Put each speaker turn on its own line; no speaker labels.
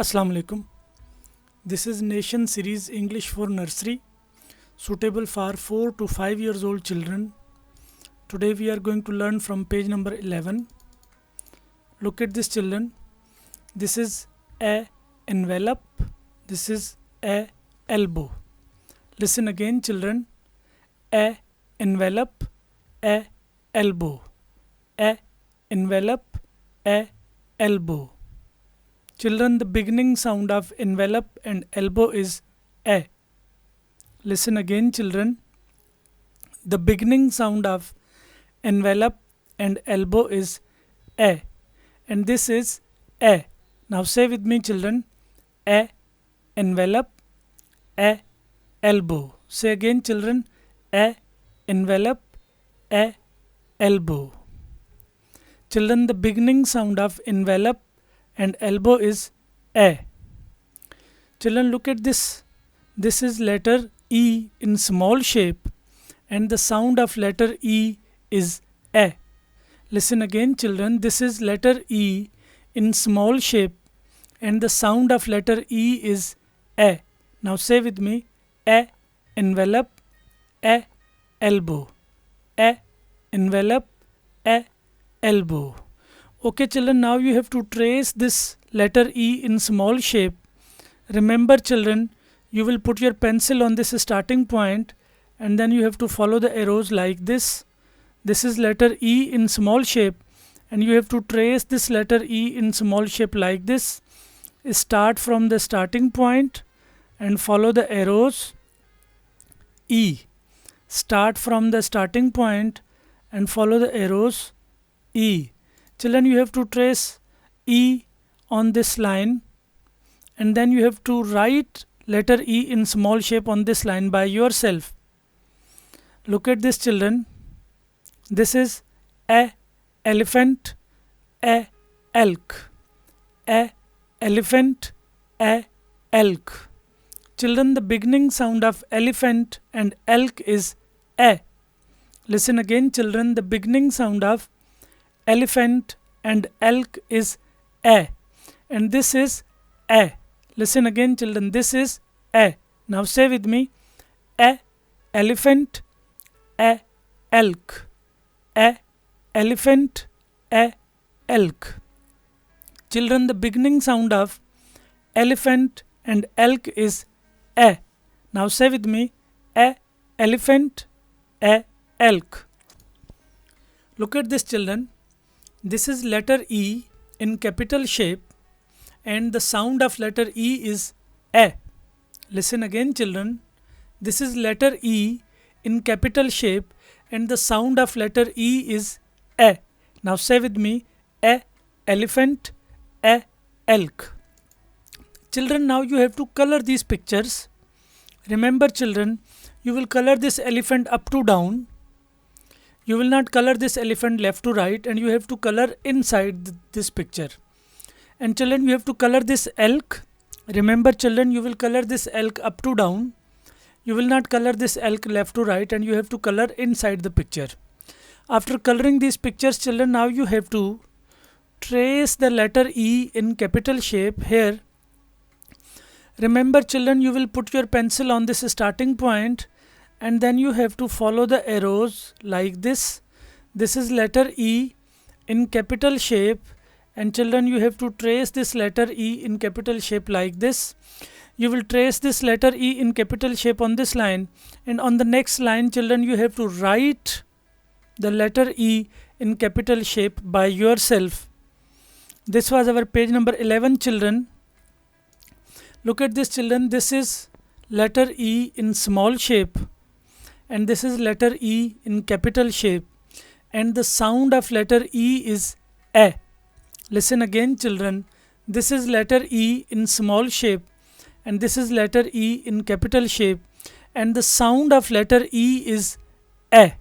Assalamu alaikum. This is Nation Series English for Nursery, suitable for 4 to 5 years old children. Today we are going to learn from page number 11. Look at this, children. This is a envelope. This is a elbow. Listen again, children. A envelope, a elbow. A envelope, a elbow. Children, the beginning sound of envelope and elbow is a. Listen again, children. The beginning sound of envelope and elbow is a. And this is a. Now say with me, children. A envelope, a elbow. Say again, children. A envelope, a elbow. Children, the beginning sound of envelope and elbow is a. Children, look at this. This is letter E in small shape and the sound of letter E is a. Listen again, children. This is letter E in small shape and the sound of letter E is a. Now say with me, a envelope, a elbow. A envelope, a elbow. Okay, children, now you have to trace this letter E in small shape. Remember, children, you will put your pencil on this starting point and then you have to follow the arrows like this. This is letter E in small shape and you have to trace this letter E in small shape like this. Start from the starting point and follow the arrows E. Start from the starting point and follow the arrows E. Children, you have to trace E on this line and then you have to write letter E in small shape on this line by yourself. Look at this, children. This is a elephant, a elk. A elephant, a elk. Children, the beginning sound of elephant and elk is a. Listen again, children. The beginning sound of elephant and elk is a. And this is a. Listen again, children. This is a. Now say with me, a elephant, a elk. A elephant, a elk. Children, the beginning sound of elephant and elk is a. Now say with me, a elephant, a elk. Look at this, children. This is letter E in capital shape and the sound of letter E is a. Listen again, children. This is letter E in capital shape and the sound of letter E is a. Now say with me, a elephant, a elk. Children, now you have to color these pictures. Remember, children, you will color this elephant up to down. You will not color this elephant left to right and you have to color inside this picture. And children, you have to color this elk. Remember, children, you will color this elk up to down. You will not color this elk left to right and you have to color inside the picture. After coloring these pictures, children, now you have to trace the letter E in capital shape here. Remember, children, you will put your pencil on this starting point and then you have to follow the arrows like this. This is letter E in capital shape and children, you have to trace this letter E in capital shape like this. You will trace this letter E in capital shape on this line and on the next line, children, you have to write the letter E in capital shape by yourself. This was our page number 11, children. Look at this, children. This is letter E in small shape and this is letter E in capital shape and the sound of letter E is a. Listen again, children. This is letter E in small shape and this is letter E in capital shape and the sound of letter E is a.